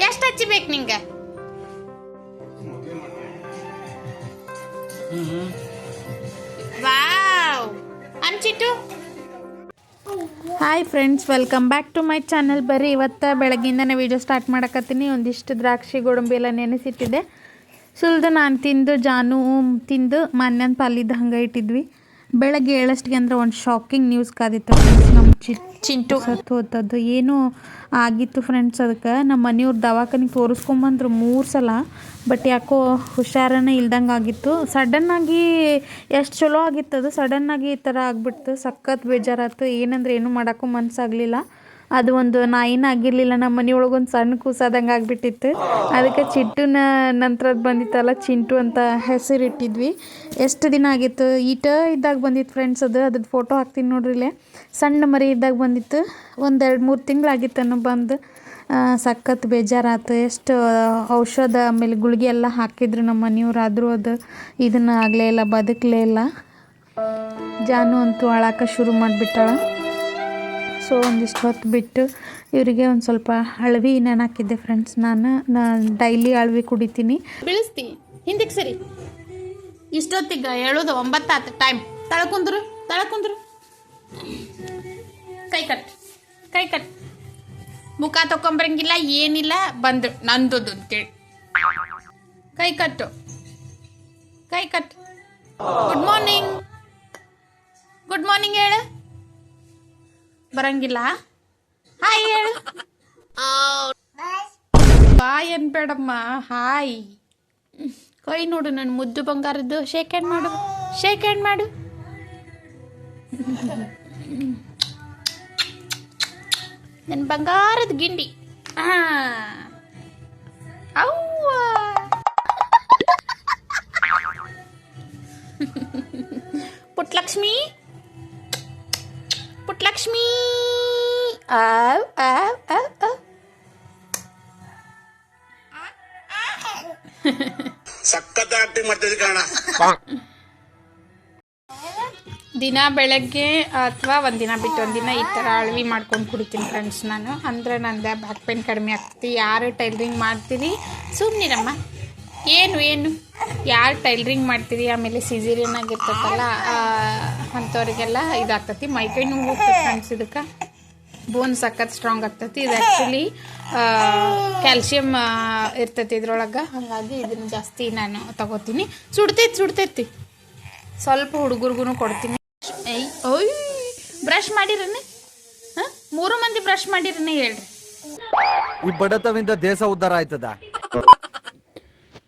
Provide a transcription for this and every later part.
ಎಷ್ಟು ಹಚ್ಚಬೇಕು ನಿಂಗೆ? ವಾವ್ ಅಂಚಿಟ್ಟು. Hi friends, welcome back to my channel. ಬರ್ರಿ ಇವತ್ತು ಬೆಳಗ್ಗಿಂದನೇ ವೀಡಿಯೋ ಸ್ಟಾರ್ಟ್ ಮಾಡಕತ್ತೀನಿ. ಒಂದಿಷ್ಟು ದ್ರಾಕ್ಷಿ ಗೋಡಂಬಿ ಎಲ್ಲ ನೆನೆಸಿಟ್ಟಿದ್ದೆ. ಸುಲಿದು ನಾನು ತಿಂದು ಜಾನು ತಿಂದು ಮಾನ್ಯನ ಪಾಲಿದ್ದು ಹಂಗೆ ಇಟ್ಟಿದ್ವಿ. ಬೆಳಗ್ಗೆ ಏಳಷ್ಟಿಗೆ ಅಂದ್ರೆ ಒಂದು ಶಾಕಿಂಗ್ ನ್ಯೂಸ್ ಕಾದಿತ್ತು ಫ್ರೆಂಡ್ಸ್. ನಮ್ಮ ಚಿಂಟು ಸತ್ತು ಹೋದದ್ದು ಏನೋ ಆಗಿತ್ತು ಫ್ರೆಂಡ್ಸ್. ಅದಕ್ಕೆ ನಮ್ಮ ಮನೆಯವ್ರು ದವಾಖಾನಿಗೆ ತೋರಿಸ್ಕೊಂಬಂದ್ರು 3 ಸಲ. ಬಟ್ ಯಾಕೋ ಹುಷಾರನೇ ಇಲ್ದಂಗೆ ಆಗಿತ್ತು. ಸಡನ್ನಾಗಿ ಎಷ್ಟು ಚಲೋ ಆಗಿತ್ತು, ಅದು ಸಡನ್ನಾಗಿ ಈ ಥರ ಆಗಿಬಿಡ್ತು. ಸಖತ್ ಬೇಜಾರಾಯ್ತು. ಏನಂದ್ರೆ ಏನೂ ಮಾಡೋಕ್ಕೂ ಮನಸ್ಸಾಗಲಿಲ್ಲ. ಅದು ಒಂದು ನಾಯಿನ ಆಗಿರಲಿಲ್ಲ, ನಮ್ಮ ಮನೆಯೊಳಗೆ ಒಂದು ಸಣ್ಣ ಕೂಸಾದಂಗೆ ಆಗಿಬಿಟ್ಟಿತ್ತು. ಅದಕ್ಕೆ ಚಿಟ್ಟುನ ನಂತರದ್ದು ಬಂದಿತ್ತಲ್ಲ, ಚಿಂಟು ಅಂತ ಹೆಸರಿಟ್ಟಿದ್ವಿ. ಎಷ್ಟು ದಿನ ಆಗಿತ್ತು, ಇದ್ದಾಗ ಬಂದಿತ್ತು ಫ್ರೆಂಡ್ಸ್. ಅದ್ರದ್ದು ಫೋಟೋ ಹಾಕ್ತೀನಿ ನೋಡ್ರಿ ಇಲ್ಲೇ. ಸಣ್ಣ ಮರಿ ಇದ್ದಾಗ ಬಂದಿತ್ತು. 1-2-3 ತಿಂಗಳಾಗಿತ್ತು ಬಂದು. ಸಖತ್ ಬೇಜಾರಾಯ್ತು. ಎಷ್ಟು ಔಷಧ ಆಮೇಲೆ ಗುಳಿಗೆ ಎಲ್ಲ ಹಾಕಿದ್ರು ನಮ್ಮ ಮನೆಯವ್ರು, ಆದರೂ ಅದು ಇದನ್ನು ಆಗಲೇ ಇಲ್ಲ, ಬದುಕಲೇ ಇಲ್ಲ. ಜಾನು ಅಂತೂ ಅಳಾಕ ಶುರು ಮಾಡಿಬಿಟ್ಟಾಳ. ಸೊ ಒಂದಿಷ್ಟು ಹೊತ್ತು ಬಿಟ್ಟು ಇವರಿಗೆ ಒಂದು ಸ್ವಲ್ಪ ಹಳವಿ ನೆನಾಕಿದ್ದೆ ಫ್ರೆಂಡ್ಸ್. ನಾನು ಡೈಲಿ ಹಳವಿ ಕುಡಿತೀನಿ. ಬೀಳಿಸ್ತಿ ಹಿಂದಕ್ಕೆ ಸರಿ. ಇಷ್ಟೊತ್ತಿಗೆ ಹೇಳೋದು 9 ಆಯ್ತು ಟೈಮ್. ತಳಕುಂದ್ರು ಕೈ ಕಟ್ ಮುಖ ತಕೊಂಬರಂಗಿಲ್ಲ, ಏನಿಲ್ಲ. ಬಂದು ನಂದದು ಅಂತೇಳಿ ಕೈ ಕಟ್ಟು. ಗುಡ್ ಮಾರ್ನಿಂಗ್ ಹೇಳು. ಬರಂಗಿಲ್ಲ. ಹಾಯ್ ಹೇಳು. ಬಾಯ್ ಅನ್ಬೇಡಮ್ಮ, ಹಾಯ್. ಕೈ ನೋಡು ನನ್ನ ಮುದ್ದು ಬಂಗಾರದ್ದು. ಶೇಕ್ ಹ್ಯಾಂಡ್ ಮಾಡು. ನನ್ನ ಬಂಗಾರದ ಗಿಂಡಿ. ಅವ್ವ ಪುಟ್ಲಕ್ಷ್ಮಿ. ಸಖತ್ ಆಕ್ಟಿಂಗ್ ಮಾಡ್ತಿದ್ದೆ ಕಾರಣ. ದಿನ ಬೆಳಗ್ಗೆ ಅಥವಾ ಒಂದಿನ ಬಿಟ್ಟು ಒಂದಿನ ಈ ಥರ ಅಳವಿ ಮಾಡ್ಕೊಂಡು ಕುಡಿತೀನಿ ಫ್ರೆಂಡ್ಸ್ ನಾನು. ಅಂದರೆ ನಂದು ಬ್ಯಾಕ್ ಪೇನ್ ಕಡಿಮೆ ಆಗ್ತದೆ. ಯಾರು ಟೈಲರಿಂಗ್ ಮಾಡ್ತೀರಿ ಸುಮ್ಮನಿರಮ್ಮ. ಏನು ಯಾರು ಟೈಲರಿಂಗ್ ಮಾಡ್ತೀರಿ ಆಮೇಲೆ ಸಿಸೇರಿಯನ್ ಆಗಿರ್ತೈತಲ್ಲ ಅಂಥವ್ರಿಗೆಲ್ಲ ಇದಾಗ್ತೈತಿ. ಮೈಕೈ ನೋವು ಹೋಗ್ತದೆ ಫ್ರೆಂಡ್ಸ್. ಇದಕ್ಕೆ ಬೋನ್ ಸಖತ್ ಸ್ಟ್ರಾಂಗ್ ಆಗ್ತೈತಿ. ಇದು ಆ್ಯಕ್ಚುಲಿ ಕ್ಯಾಲ್ಶಿಯಮ್ ಇರ್ತೈತಿ ಇದ್ರೊಳಗೆ. ಹಾಗಾಗಿ ಇದನ್ನು ಜಾಸ್ತಿ ನಾನು ತಗೋತೀನಿ. ಸುಡ್ತೈತಿ. ಸ್ವಲ್ಪ ಹುಡುಗರಿಗೂ ಕೊಡ್ತೀನಿ. ಓಯ್ ಬ್ರಷ್ ಮಾಡಿರನೆ? 3 ಮಂದಿ ಬ್ರಷ್ ಮಾಡಿರನೆ ಹೇಳ್ರಿ. ಈ ಬಡತವಿಂದ ದೇಶ ಉದ್ಧಾರ ಆಯ್ತದ.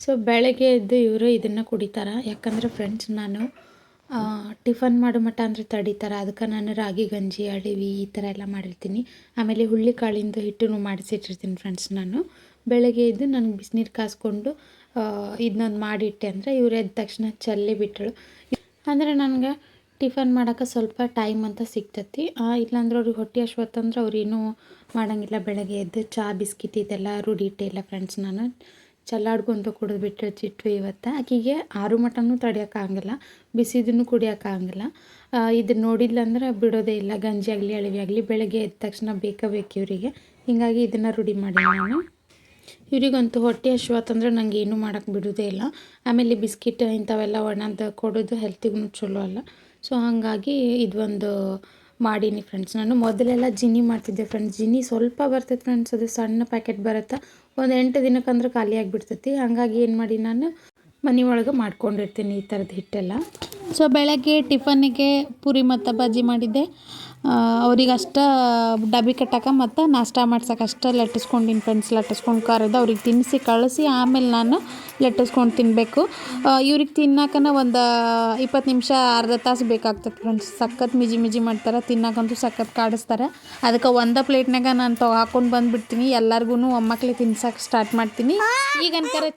ಸೊ ಬೆಳಗ್ಗೆ ಎದ್ದು ಇವರು ಇದನ್ನು ಕುಡಿತಾರೆ. ಯಾಕಂದರೆ ಫ್ರೆಂಡ್ಸ್ ನಾನು ಟಿಫನ್ ಮಾಡೋ ಮಟ್ಟ ಅಂದರೆ ತಡೀತಾರೆ. ಅದಕ್ಕೆ ನಾನು ರಾಗಿ ಗಂಜಿ, ಅಡವಿ ಈ ಥರ ಎಲ್ಲ ಮಾಡಿರ್ತೀನಿ. ಆಮೇಲೆ ಹುಳ್ಳಿ ಕಾಳಿಂದ ಹಿಟ್ಟನ್ನು ಮಾಡಿಸಿಟ್ಟಿರ್ತೀನಿ ಫ್ರೆಂಡ್ಸ್ ನಾನು. ಬೆಳಗ್ಗೆ ಎದ್ದು ನನಗೆ ಬಿಸಿನೀರು ಕಾಸ್ಕೊಂಡು ಇದನ್ನೊಂದು ಮಾಡಿಟ್ಟೆ ಅಂದರೆ ಇವ್ರು ಎದ್ದ ತಕ್ಷಣ ಚಲ್ಲಿ ಬಿಟ್ಟಳು. ಅಂದರೆ ನನಗೆ ಟಿಫನ್ ಮಾಡೋಕೆ ಸ್ವಲ್ಪ ಟೈಮ್ ಅಂತ ಸಿಗ್ತೈತಿ. ಇಲ್ಲಾಂದ್ರೆ ಅವ್ರಿಗೆ ಹೊಟ್ಟೆ ಹಶ್ವತ್ತಂದ್ರೆ ಅವ್ರೇನೂ ಮಾಡೋಂಗಿಲ್ಲ. ಬೆಳಗ್ಗೆ ಎದ್ದು ಚಹಾ ಬಿಸ್ಕಿಟ್ ಇದೆಲ್ಲ ರೂಢಿ ಇಟ್ಟಿಲ್ಲ ಫ್ರೆಂಡ್ಸ್ ನಾನು. ಚಲ್ಲಾಡ್ಕೊಂತ ಕುಡಿದು ಬಿಟ್ಟಿರ್ತಿಟ್ಟು ಇವತ್ತು. ಆಕೆಗೆ 6 ಮಟನೂ ತಡಿಯೋಕ್ಕಾಗಲ್ಲ, ಬಿಸಿದನ್ನು ಕುಡಿಯೋಕ್ಕಾಗಲ್ಲ. ಇದನ್ನು ನೋಡಿಲ್ಲಂದ್ರೆ ಬಿಡೋದೇ ಇಲ್ಲ. ಗಂಜಿ ಆಗಲಿ ಅಳವಿ ಆಗಲಿ ಬೆಳಗ್ಗೆ ಎದ್ದ ತಕ್ಷಣ ಬೇಕು ಇವರಿಗೆ. ಹೀಗಾಗಿ ಇದನ್ನು ರೂಢಿ ಮಾಡಿ ನಾನು. ಇವರಿಗಂತೂ ಹೊಟ್ಟೆ ಹಶ್ವತ್ತಂದ್ರೆ ನನಗೆ ಏನೂ ಮಾಡೋಕ್ಕೆ ಬಿಡೋದೇ ಇಲ್ಲ. ಆಮೇಲೆ ಬಿಸ್ಕಿಟ್ ಇಂಥವೆಲ್ಲ ಒಣದು ಕೊಡೋದು ಹೆಲ್ತಿಗೂ ಚಲೋ ಅಲ್ಲ. ಸೊ ಹಾಗಾಗಿ ಇದೊಂದು ಮಾಡೀನಿ ಫ್ರೆಂಡ್ಸ್ ನಾನು. ಮೊದಲೆಲ್ಲ ಜಿನಿ ಮಾಡ್ತಿದ್ದೆ ಫ್ರೆಂಡ್ಸ್. ಜಿನಿ ಸ್ವಲ್ಪ ಬರ್ತೈತೆ ಫ್ರೆಂಡ್ಸ್, ಅದು ಸಣ್ಣ ಪ್ಯಾಕೆಟ್ ಬರುತ್ತೆ. ಒಂದು 8 ದಿನಕ್ಕಂದ್ರೆ ಖಾಲಿ ಆಗಿಬಿಡ್ತೈತಿ. ಹಾಗಾಗಿ ಏನು ಮಾಡಿ ನಾನು ಮನೆ ಒಳಗೆ ಮಾಡ್ಕೊಂಡಿರ್ತೀನಿ ಈ ಥರದ ಹಿಟ್ಟೆಲ್ಲ. ಸೊ ಬೆಳಗ್ಗೆ ಟಿಫನ್ನಿಗೆ ಪೂರಿ ಮತ್ತು ಬಜ್ಜಿ ಮಾಡಿದ್ದೆ. ಅವ್ರಿಗೆ ಅಷ್ಟು ಡಬ್ಬಿ ಕಟ್ಟಕ್ಕೆ ಮತ್ತು ನಾಷ್ಟ ಮಾಡ್ಸೋಕೆ ಅಷ್ಟು ಲಟ್ಟಿಸ್ಕೊಂಡಿನಿ ಫ್ರೆಂಡ್ಸ್. ಲಟ್ಟಿಸ್ಕೊಂಡು ಕರೆದು ಅವ್ರಿಗೆ ತಿನ್ನಿಸಿ ಕಳಿಸಿ ಆಮೇಲೆ ನಾನು ಲಟ್ಟಿಸ್ಕೊಂಡು ತಿನ್ನಬೇಕು. ಇವ್ರಿಗೆ ತಿನ್ನಕ್ಕನ ಒಂದು 20 ನಿಮಿಷ ಅರ್ಧ ತಾಸು ಬೇಕಾಗ್ತದೆ ಫ್ರೆಂಡ್ಸ್. ಸಖತ್ ಮಿಜಿ ಮಾಡ್ತಾರೆ. ತಿನ್ನಕ್ಕಂತೂ ಸಖತ್ ಕಾಡಿಸ್ತಾರೆ. ಅದಕ್ಕೆ ಒಂದು ಪ್ಲೇಟ್ನಾಗ ನಾನು ಹಾಕ್ಕೊಂಡು ಬಂದುಬಿಡ್ತೀನಿ. ಎಲ್ಲರಿಗೂ ಒಮ್ಮಕ್ಳಿಗೆ ತಿನ್ಸೋಕೆ ಸ್ಟಾರ್ಟ್ ಮಾಡ್ತೀನಿ. ಈಗ ಅನ್ಕರೆ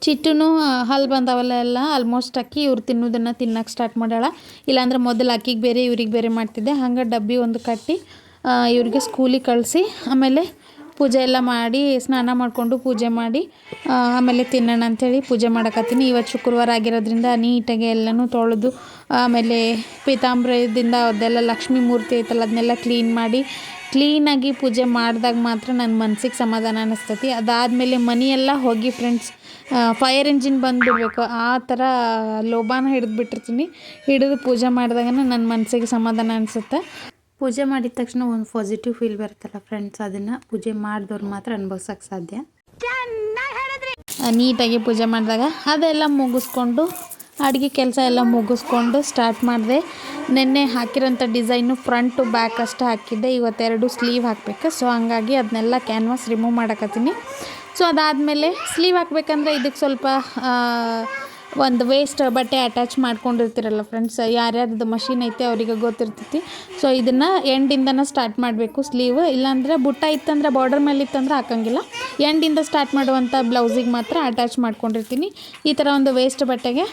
ಚಿಟ್ಟುನು ಹಲ್ಲು ಬಂದವಲ್ಲ ಎಲ್ಲ ಆಲ್ಮೋಸ್ಟ್ ಅಕ್ಕಿ ಇವ್ರು ತಿನ್ನೋದನ್ನು ತಿನ್ನೋಕೆ ಸ್ಟಾರ್ಟ್ ಮಾಡ್ಯಾಳ. ಇಲ್ಲಾಂದ್ರೆ ಮೊದಲು ಅಕ್ಕಿಗೆ ಬೇರೆ ಇವ್ರಿಗೆ ಬೇರೆ ಮಾಡ್ತಿದ್ದೆ. ಹಂಗೆ ಡಬ್ಬಿ ಒಂದು ಕಟ್ಟಿ ಇವ್ರಿಗೆ ಸ್ಕೂಲಿಗೆ ಕಳಿಸಿ ಆಮೇಲೆ ಪೂಜೆ ಎಲ್ಲ ಮಾಡಿ ಸ್ನಾನ ಮಾಡಿಕೊಂಡು ಪೂಜೆ ಮಾಡಿ ಆಮೇಲೆ ತಿನ್ನೋಣ ಅಂಥೇಳಿ ಪೂಜೆ ಮಾಡಕತ್ತೀನಿ. ಇವತ್ತು ಶುಕ್ರವಾರ ಆಗಿರೋದ್ರಿಂದ ನೀಟಾಗಿ ಎಲ್ಲನೂ ತೊಳೆದು ಆಮೇಲೆ ಪೀತಾಂಬರದಿಂದ ಅದೆಲ್ಲ ಲಕ್ಷ್ಮೀ ಮೂರ್ತಿ ಐತಲ್ಲ ಅದನ್ನೆಲ್ಲ ಕ್ಲೀನಾಗಿ ಪೂಜೆ ಮಾಡಿದಾಗ ಮಾತ್ರ ನನ್ನ ಮನಸ್ಸಿಗೆ ಸಮಾಧಾನ ಅನ್ನಿಸ್ತೈತಿ. ಅದಾದಮೇಲೆ ಮನೆಯೆಲ್ಲ ಹೋಗಿ ಫ್ರೆಂಡ್ಸ್ ಫೈರ್ ಇಂಜಿನ್ ಬಂದುಬಿಡ್ಬೇಕು ಆ ಥರ ಲೋಬಾನ ಹಿಡಿದು ಪೂಜೆ ಮಾಡಿದಾಗ ನನ್ನ ಮನಸ್ಸಿಗೆ ಸಮಾಧಾನ ಅನಿಸುತ್ತೆ. ಪೂಜೆ ಮಾಡಿದ ತಕ್ಷಣ ಒಂದು ಪಾಸಿಟಿವ್ ಫೀಲ್ ಬರುತ್ತಲ್ಲ ಫ್ರೆಂಡ್ಸ್, ಅದನ್ನು ಪೂಜೆ ಮಾಡಿದವ್ರು ಮಾತ್ರ ಅನುಭವಿಸೋಕ್ಕೆ ಸಾಧ್ಯ. ನೀಟಾಗಿ ಪೂಜೆ ಮಾಡಿದಾಗ ಅದೆಲ್ಲ ಮುಗಿಸ್ಕೊಂಡು ಅಡುಗೆ ಕೆಲಸ ಎಲ್ಲ ಮುಗಿಸ್ಕೊಂಡು ಸ್ಟಾರ್ಟ್ ಮಾಡಿದೆ. ನೆನ್ನೆ ಹಾಕಿರೋಂಥ ಡಿಸೈನು ಫ್ರಂಟು ಬ್ಯಾಕ್ ಅಷ್ಟೇ ಹಾಕಿದ್ದೆ, ಇವತ್ತೆರಡು ಸ್ಲೀವ್ ಹಾಕಬೇಕು. ಸೊ ಹಂಗಾಗಿ ಅದನ್ನೆಲ್ಲ ಕ್ಯಾನ್ವಾಸ್ ರಿಮೂವ್ ಮಾಡಕತ್ತೀನಿ. ಸೊ ಅದಾದಮೇಲೆ ಸ್ಲೀವ್ ಹಾಕಬೇಕಂದ್ರೆ ಇದಕ್ಕೆ ಸ್ವಲ್ಪ ಒಂದು ವೇಸ್ಟ್ ಬಟ್ಟೆ ಅಟ್ಯಾಚ್ ಮಾಡ್ಕೊಂಡಿರ್ತೀರಲ್ಲ ಫ್ರೆಂಡ್ಸ್, ಯಾರ್ಯಾರ್ದು ಮಷಿನ್ ಐತೆ ಅವರಿಗೆ ಗೊತ್ತಿರ್ತೈತಿ. ಸೊ ಇದನ್ನು ಎಂಡಿಂದನೇ ಸ್ಟಾರ್ಟ್ ಮಾಡಬೇಕು ಸ್ಲೀವ್, ಇಲ್ಲಾಂದರೆ ಬುಟ್ಟ ಇತ್ತಂದ್ರೆ ಬಾರ್ಡರ್ ಮೇಲೆ ಇತ್ತಂದ್ರೆ ಹಾಕಂಗಿಲ್ಲ. ಎಂಡಿಂದ ಸ್ಟಾರ್ಟ್ ಮಾಡುವಂಥ ಬ್ಲೌಸಿಗೆ ಮಾತ್ರ ಅಟ್ಯಾಚ್ ಮಾಡ್ಕೊಂಡಿರ್ತೀನಿ. ಈ ಥರ ಒಂದು ವೇಸ್ಟ್ ಬಟ್ಟೆಗೆ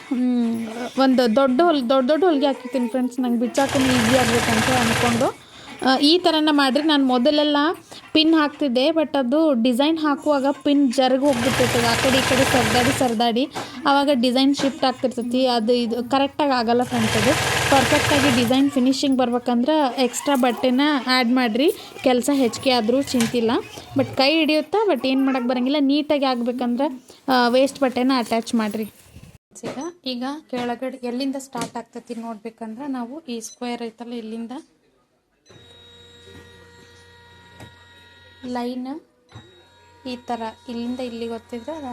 ಒಂದು ದೊಡ್ಡ ಹೊಲಿಗೆ ಹಾಕಿರ್ತೀನಿ ಫ್ರೆಂಡ್ಸ್, ನಂಗೆ ಬಿಚ್ಚಾಕೂ ಈಸಿ ಆಗಬೇಕಂತ ಅಂದ್ಕೊಂಡು ಈ ಥರನ ಮಾಡಿರಿ. ನಾನು ಮೊದಲೆಲ್ಲ ಪಿನ್ ಹಾಕ್ತಿದ್ದೆ, ಬಟ್ ಅದು ಡಿಸೈನ್ ಹಾಕುವಾಗ ಪಿನ್ ಜರ್ಗಿ ಹೋಗ್ಬಿಟ್ಟಿರ್ತದೆ ಆ ಕಡೆ ಈ ಕಡೆ ಸರಿದಾಡಿ ಆವಾಗ ಡಿಸೈನ್ ಶಿಫ್ಟ್ ಆಗ್ತಿರ್ತೈತಿ. ಇದು ಕರೆಕ್ಟಾಗಿ ಆಗೋಲ್ಲ ಫ್ರೆಂಡ್ಸ್. ಅದು ಪರ್ಫೆಕ್ಟಾಗಿ ಡಿಸೈನ್ ಫಿನಿಶಿಂಗ್ ಬರ್ಬೇಕಂದ್ರೆ ಎಕ್ಸ್ಟ್ರಾ ಬಟ್ಟೆನ ಆ್ಯಡ್ ಮಾಡಿರಿ, ಕೆಲಸ ಹೆಚ್ಚಿಗೆ ಆದರೂ ಚಿಂತಿಲ್ಲ. ಬಟ್ ಕೈ ಹಿಡಿಯುತ್ತಾ, ಬಟ್ ಏನು ಮಾಡೋಕ್ಕೆ ಬರೋಂಗಿಲ್ಲ. ನೀಟಾಗಿ ಆಗಬೇಕಂದ್ರೆ ವೇಸ್ಟ್ ಬಟ್ಟೆನ ಅಟ್ಯಾಚ್ ಮಾಡಿರಿ. ಈಗ ಕೆಳಗಡೆ ಎಲ್ಲಿಂದ ಸ್ಟಾರ್ಟ್ ಆಗ್ತೈತಿ ನೋಡ್ಬೇಕಂದ್ರೆ ನಾವು ಈ ಸ್ಕ್ವೇರ್ ಐತಲ್ಲ ಇಲ್ಲಿಂದ ಲೈನ್ ಈ ಥರ ಇಲ್ಲಿಂದ ಇಲ್ಲಿಗೆ ಗೊತ್ತಿದ್ರೆ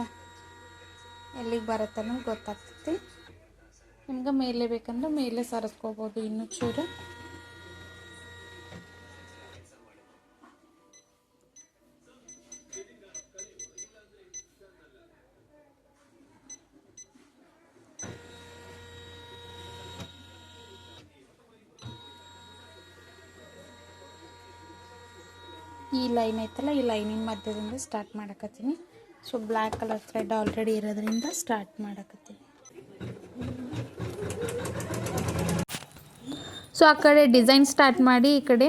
ಎಲ್ಲಿಗೆ ಬರುತ್ತೆ ಅನ್ನೋದು ಗೊತ್ತಾಗ್ತೈತಿ. ನಿಮ್ಗೆ ಮೇಲೆ ಬೇಕಂದ್ರೆ ಮೇಲೆ ಸರಿಸ್ಕೋಬೋದು ಇನ್ನೂ ಚೂರು. ಈ ಲೈನ್ ಐತಲ್ಲ ಈ ಲೈನಿನ ಮಧ್ಯದಿಂದ ಸ್ಟಾರ್ಟ್ ಮಾಡಕತ್ತೀನಿ. So black colour thread already ಇರೋದ್ರಿಂದ ಸ್ಟಾರ್ಟ್ ಮಾಡಕತ್ತೀನಿ. ಸೊ ಆ ಕಡೆ ಡಿಸೈನ್ ಸ್ಟಾರ್ಟ್ ಮಾಡಿ ಈ ಕಡೆ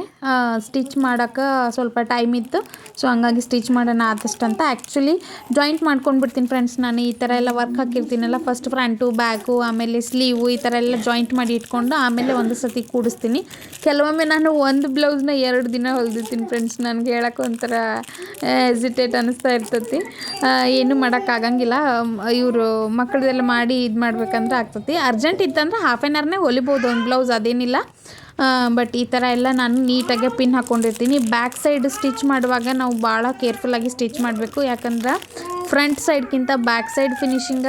ಸ್ಟಿಚ್ ಮಾಡೋಕ್ಕೆ ಸ್ವಲ್ಪ ಟೈಮ್ ಇತ್ತು. ಸೊ ಹಂಗಾಗಿ ಸ್ಟಿಚ್ ಮಾಡೋಣ ಆದಷ್ಟು ಅಂತ ಆ್ಯಕ್ಚುಲಿ ಜಾಯಿಂಟ್ ಮಾಡ್ಕೊಂಡ್ಬಿಡ್ತೀನಿ ಫ್ರೆಂಡ್ಸ್. ನಾನು ಈ ಥರ ಎಲ್ಲ ವರ್ಕ್ ಹಾಕಿರ್ತೀನಲ್ಲ, ಫಸ್ಟ್ ಫ್ರಂಟು ಬ್ಯಾಕು ಆಮೇಲೆ ಸ್ಲೀವು ಈ ಥರ ಎಲ್ಲ ಜಾಯಿಂಟ್ ಮಾಡಿ ಇಟ್ಕೊಂಡು ಆಮೇಲೆ ಒಂದು ಸತಿ ಕೂಡಿಸ್ತೀನಿ. ಕೆಲವೊಮ್ಮೆ ನಾನು ಒಂದು ಬ್ಲೌಸ್ನ 2 ದಿನ ಹೊಲ್ದಿರ್ತೀನಿ ಫ್ರೆಂಡ್ಸ್. ನನಗೆ ಹೇಳೋಕೆ ಒಂಥರ ಹೆಸಿಟೇಟ್ ಅನ್ನಿಸ್ತಾ ಇರ್ತೈತಿ. ಏನು ಮಾಡೋಕ್ಕಾಗಂಗಿಲ್ಲ, ಇವರು ಮಕ್ಕಳದೆಲ್ಲ ಮಾಡಿ ಇದು ಮಾಡ್ಬೇಕಂದ್ರೆ ಆಗ್ತೈತಿ. ಅರ್ಜೆಂಟ್ ಇತ್ತಂದ್ರೆ ಹಾಫ್ ಆನ್ ಅವರ್ನೇ ಹೊಲಿಬೋದು ಒಂದು ಬ್ಲೌಸ್, ಅದೇನಿಲ್ಲ. ಬಟ್ ಈ ಥರ ಎಲ್ಲ ನಾನು ನೀಟಾಗಿ ಪಿನ್ ಹಾಕ್ಕೊಂಡಿರ್ತೀನಿ. ಬ್ಯಾಕ್ ಸೈಡ್ ಸ್ಟಿಚ್ ಮಾಡುವಾಗ ನಾವು ಭಾಳ ಕೇರ್ಫುಲ್ಲಾಗಿ ಸ್ಟಿಚ್ ಮಾಡಬೇಕು, ಯಾಕಂದ್ರೆ ಫ್ರಂಟ್ ಸೈಡ್ಗಿಂತ ಬ್ಯಾಕ್ ಸೈಡ್ ಫಿನಿಶಿಂಗ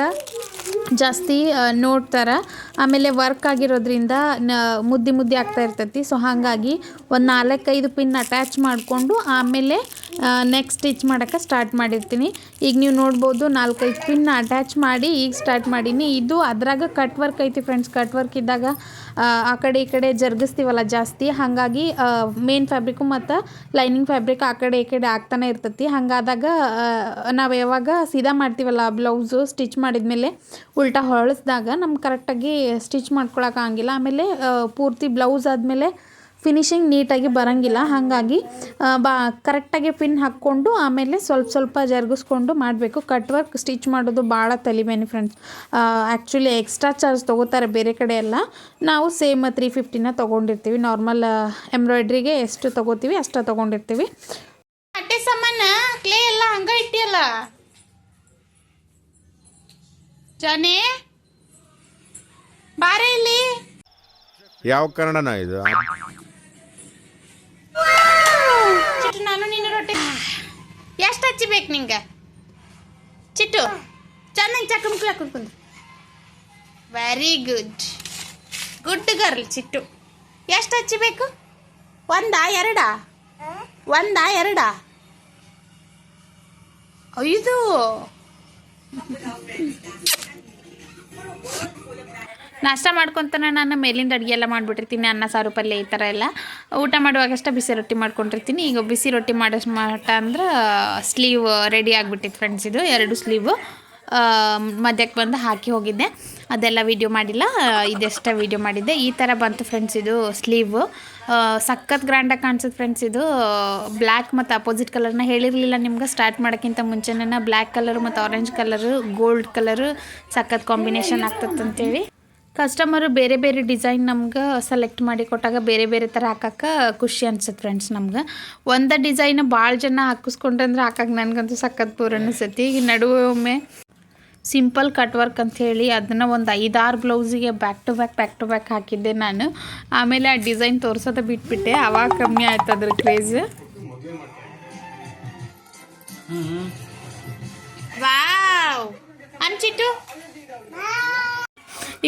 ಜಾಸ್ತಿ ನೋಡ್ತಾರೆ. ಆಮೇಲೆ ವರ್ಕ್ ಆಗಿರೋದ್ರಿಂದ ಮುದ್ದೆ ಆಗ್ತಾ ಇರ್ತೈತಿ. ಸೊ ಹಾಗಾಗಿ ಒಂದು 4-5 ಪಿನ್ ಅಟ್ಯಾಚ್ ಮಾಡಿಕೊಂಡು ಆಮೇಲೆ ನೆಕ್ಸ್ಟ್ ಸ್ಟಿಚ್ ಮಾಡೋಕ್ಕೆ ಸ್ಟಾರ್ಟ್ ಮಾಡಿರ್ತೀನಿ. ಈಗ ನೀವು ನೋಡ್ಬೋದು 4-5 ಪಿನ್ ಅಟ್ಯಾಚ್ ಮಾಡಿ ಈಗ ಸ್ಟಾರ್ಟ್ ಮಾಡೀನಿ. ಇದು ಅದ್ರಾಗ ಕಟ್ ವರ್ಕ್ ಐತಿ ಫ್ರೆಂಡ್ಸ್. ಕಟ್ ವರ್ಕ್ ಇದ್ದಾಗ ಆ ಕಡೆ ಈ ಕಡೆ ಜರುಗಿಸ್ತೀವಲ್ಲ ಜಾಸ್ತಿ, ಹಾಗಾಗಿ ಮೇನ್ ಫ್ಯಾಬ್ರಿಕ್ಕು ಮತ್ತು ಲೈನಿಂಗ್ ಫ್ಯಾಬ್ರಿಕ್ ಆ ಕಡೆ ಈ ಕಡೆ ಆಗ್ತಾನೆ ಇರ್ತೈತಿ. ಹಾಗಾದಾಗ ನಾವು ಯಾವಾಗ ಸೀದಾ ಮಾಡ್ತೀವಲ್ಲ ಬ್ಲೌಸು ಸ್ಟಿಚ್ ಮಾಡಿದ್ಮೇಲೆ ಉಲ್ಟಾ ಹೊಳಿಸಿದಾಗ ನಮ್ಗೆ ಕರೆಕ್ಟಾಗಿ ಸ್ಟಿಚ್ ಮಾಡ್ಕೊಳಕ್ಕಾಗಿಲ್ಲ. ಆಮೇಲೆ ಪೂರ್ತಿ ಬ್ಲೌಸ್ ಆದಮೇಲೆ ಫಿನಿಶಿಂಗ್ ನೀಟಾಗಿ ಬರೋಂಗಿಲ್ಲ. ಹಾಗಾಗಿ ಕರೆಕ್ಟಾಗಿ ಪಿನ್ ಹಾಕ್ಕೊಂಡು ಆಮೇಲೆ ಸ್ವಲ್ಪ ಜರುಗಿಸ್ಕೊಂಡು ಮಾಡಬೇಕು. ಕಟ್ ವರ್ಕ್ ಸ್ಟಿಚ್ ಮಾಡೋದು ಭಾಳ ತಲೆಬೇನೆ ಫ್ರೆಂಡ್ಸ್. ಆ್ಯಕ್ಚುಲಿ ಎಕ್ಸ್ಟ್ರಾ ಚಾರ್ಜ್ ತೊಗೋತಾರೆ ಬೇರೆ ಕಡೆ ಎಲ್ಲ. ನಾವು ಸೇಮ್ 350ನ ತೊಗೊಂಡಿರ್ತೀವಿ. ನಾರ್ಮಲ್ ಎಂಬ್ರಾಯ್ಡ್ರಿಗೆ ಎಷ್ಟು ತೊಗೋತೀವಿ ಅಷ್ಟು ತೊಗೊಂಡಿರ್ತೀವಿ. ಅಟ್ಟೆ ಸಾಮಾನ ಕ್ಲೇ ಎಲ್ಲ ಹಂಗೆ ಇಟ್ಟಿಯಲ್ಲ ಜಾನೆ, ಬಾರೆ ಇಲ್ಲಿ. ಯಾವ ಕನ್ನಡನ ಇದು? ಚಿಟ್ಟು ನಾನು ನಿನ್ನ ರೊಟ್ಟಿ ಎಷ್ಟು ಹಚ್ಚಿಬೇಕು ನಿಂಗೆ? ಚಿಟ್ಟು ಚೆನ್ನಾಗಿ ಚಕ್ಕಮಕ್ಳು ಹಾಕೊಂಡು ಕುಂದು. ವೆರಿ ಗುಡ್ ಗರ್ಲ್ ಚಿಟ್ಟು. ಎಷ್ಟು ಹಚ್ಚಿಬೇಕು? 1 2 1 2 5. ನಾಷ್ಟ ಮಾಡ್ಕೊತಾನೆ ನಾನು ಮೇಲಿಂದ ಅಡುಗೆ ಎಲ್ಲ ಮಾಡಿಬಿಟ್ಟಿರ್ತೀನಿ. ಅನ್ನ ಸಾರು ಪಲ್ಯ ಈ ಥರ ಎಲ್ಲ ಊಟ ಮಾಡುವಾಗಷ್ಟೇ ಬಿಸಿ ರೊಟ್ಟಿ ಮಾಡ್ಕೊಂಡಿರ್ತೀನಿ. ಈಗ ಬಿಸಿ ರೊಟ್ಟಿ ಮಾಡೋ ಮಟ ಅಂದ್ರೆ ಸ್ಲೀವ್ ರೆಡಿ ಆಗಿಬಿಟ್ಟಿತ್ತು ಫ್ರೆಂಡ್ಸ್. ಇದು 2 ಸ್ಲೀವು ಮಧ್ಯಕ್ಕೆ ಬಂದು ಹಾಕಿ ಹೋಗಿದ್ದೆ. ಅದೆಲ್ಲ ವೀಡಿಯೋ ಮಾಡಿಲ್ಲ, ಇದೆಷ್ಟೇ ವೀಡಿಯೋ ಮಾಡಿದ್ದೆ. ಈ ಥರ ಬಂತು ಫ್ರೆಂಡ್ಸ್ ಇದು ಸ್ಲೀವು. ಸಖತ್ ಗ್ರ್ಯಾಂಡಾಗಿ ಕಾಣಿಸುತ್ತೆ ಫ್ರೆಂಡ್ಸ್. ಇದು ಬ್ಲ್ಯಾಕ್ ಮತ್ತು ಅಪೋಸಿಟ್ ಕಲರ್ನ ಹೇಳಿರಲಿಲ್ಲ ನಿಮ್ಗೆ ಸ್ಟಾರ್ಟ್ ಮಾಡೋಕ್ಕಿಂತ ಮುಂಚೆನೇ. ಬ್ಲ್ಯಾಕ್ ಕಲರು ಮತ್ತು ಆರೆಂಜ್ ಕಲರು, ಗೋಲ್ಡ್ ಕಲರು ಸಖತ್ ಕಾಂಬಿನೇಷನ್ ಆಗ್ತದೆ ಅಂತೇಳಿ ಕಸ್ಟಮರು ಬೇರೆ ಬೇರೆ ಡಿಸೈನ್ ನಮ್ಗೆ ಸೆಲೆಕ್ಟ್ ಮಾಡಿ ಕೊಟ್ಟಾಗ ಬೇರೆ ಬೇರೆ ಥರ ಹಾಕಕ್ಕೆ ಖುಷಿ ಅನ್ಸುತ್ತೆ ಫ್ರೆಂಡ್ಸ್. ನಮ್ಗೆ ಒಂದು ಡಿಸೈನ್ ಭಾಳ ಜನ ಹಾಕಿಸ್ಕೊಂಡ್ರೆ ಹಾಕಕ್ಕೆ ನನಗಂತೂ ಸಖತ್ ಪೂರ ಅನಿಸುತ್ತೆ. ಈಗ ನಡುವೆ ಒಮ್ಮೆ ಸಿಂಪಲ್ ಕಟ್ ವರ್ಕ್ ಅಂಥೇಳಿ ಅದನ್ನು ಒಂದು 5-6 ಬ್ಲೌಸಿಗೆ ಬ್ಯಾಕ್ ಟು ಬ್ಯಾಕ್ ಹಾಕಿದ್ದೆ ನಾನು. ಆಮೇಲೆ ಆ ಡಿಸೈನ್ ತೋರ್ಸೋದು ಬಿಟ್ಬಿಟ್ಟೆ. ಆವಾಗ ಕಮ್ಮಿ ಆಯ್ತು ಅದ್ರ ಕ್ರೇಜ್. ವಾವ್ ಅನ್ಸಿಟ್ಟು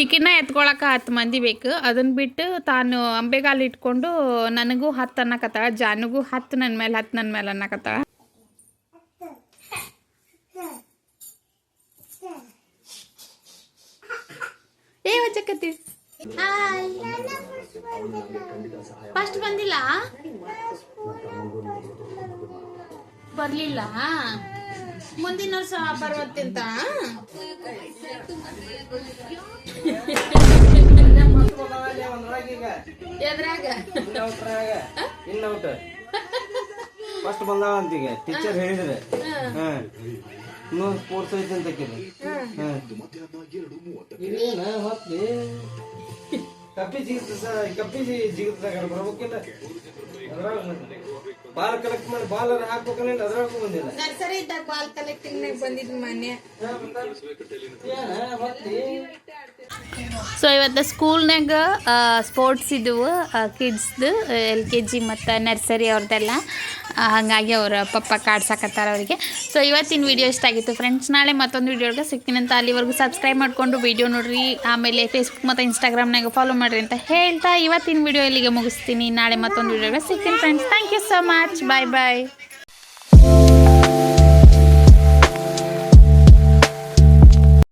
ಈಕಿನ್ನ ಎತ್ಕೊಳಕ್ಕೆ 10 ಮಂದಿ ಬೇಕು. ಅದನ್ನು ಬಿಟ್ಟು ತಾನು ಅಂಬೆಗಾಲು ಇಟ್ಕೊಂಡು ನನಗೂ 10 ಅನ್ನಕತ್ತಾಳ, ಜಾನುಗೂ 10 ನನ್ನ ಮೇಲೆ ಅನ್ನಕತ್ತಾಳ. ಏ ವಜಕತ್ತಿ ಫಸ್ಟ್ ಬಂದಿಲ್ಲ, ಬರ್ಲಿಲ್ಲ. ಮುಂದಿನ ವರ್ಷ ಬರುವಂತೆಂತ ಎದ್ರಾಗ ಫಸ್ಟ್ ಬಂದಾವ ಅಂತೀಗ ಟೀಚರ್ ಹೇಳಿದ್ರೆ ಇನ್ನೂ ಸ್ಪೋರ್ಟ್ಸ್ ಐತೆ ಅಂತ ಕಪ್ಪಿ ಜಿಗಿದಾಗ ಬರ್ಬೇಕಿಲ್ಲ. ಅದ್ರಾಗ ಬಾಲ್ ಕಲೆಕ್ಟ್ ಮಾಡಿ ಬಾಲ್ ಹಾಕ್ಬೇಕಲ್ಲ, ಅದ್ರಾಗೂ ಬಂದಿಲ್ಲ. ನರ್ಸರಿ ಇದ್ದಾಗ ಬಾಲ್ ಕಲೆಕ್ಟಿಂಗ್ ಬಂದಿದ್ದು ಮೊನ್ನೆ. ಸೊ ಇವತ್ತು ಸ್ಕೂಲ್ನಾಗ ಸ್ಪೋರ್ಟ್ಸ್ ಇದ್ದವು ಕಿಡ್ಸ್ದು LKG ಮತ್ತು ನರ್ಸರಿ ಅವ್ರದ್ದೆಲ್ಲ. ಹಾಗಾಗಿ ಅವರ ಪಪ್ಪ ಕಾಡ್ಸಾಕತ್ತಾರ ಅವರಿಗೆ. ಸೊ ಇವತ್ತಿನ ವಿಡಿಯೋ ಇಷ್ಟ ಆಗಿತ್ತು ಫ್ರೆಂಡ್ಸ್. ನಾಳೆ ಮತ್ತೊಂದು ವಿಡಿಯೋಗೆ ಸಿಗ್ತೀನಂತ. ಅಲ್ಲಿವರೆಗೂ ಸಬ್ಸ್ಕ್ರೈಬ್ ಮಾಡಿಕೊಂಡು ವಿಡಿಯೋ ನೋಡ್ರಿ. ಆಮೇಲೆ ಫೇಸ್ಬುಕ್ ಮತ್ತು ಇನ್ಸ್ಟಾಗ್ರಾಮ್ನಾಗ ಫಾಲೋ ಮಾಡಿರಿ ಅಂತ ಹೇಳ್ತಾ ಇವತ್ತಿನ ವಿಡಿಯೋ ಇಲ್ಲಿಗೆ ಮುಗಿಸ್ತೀನಿ. ನಾಳೆ ಮತ್ತೊಂದು ವಿಡಿಯೋಗೆ ಸಿಗ್ತೀನಿ friends. Thank you so much. Bye bye.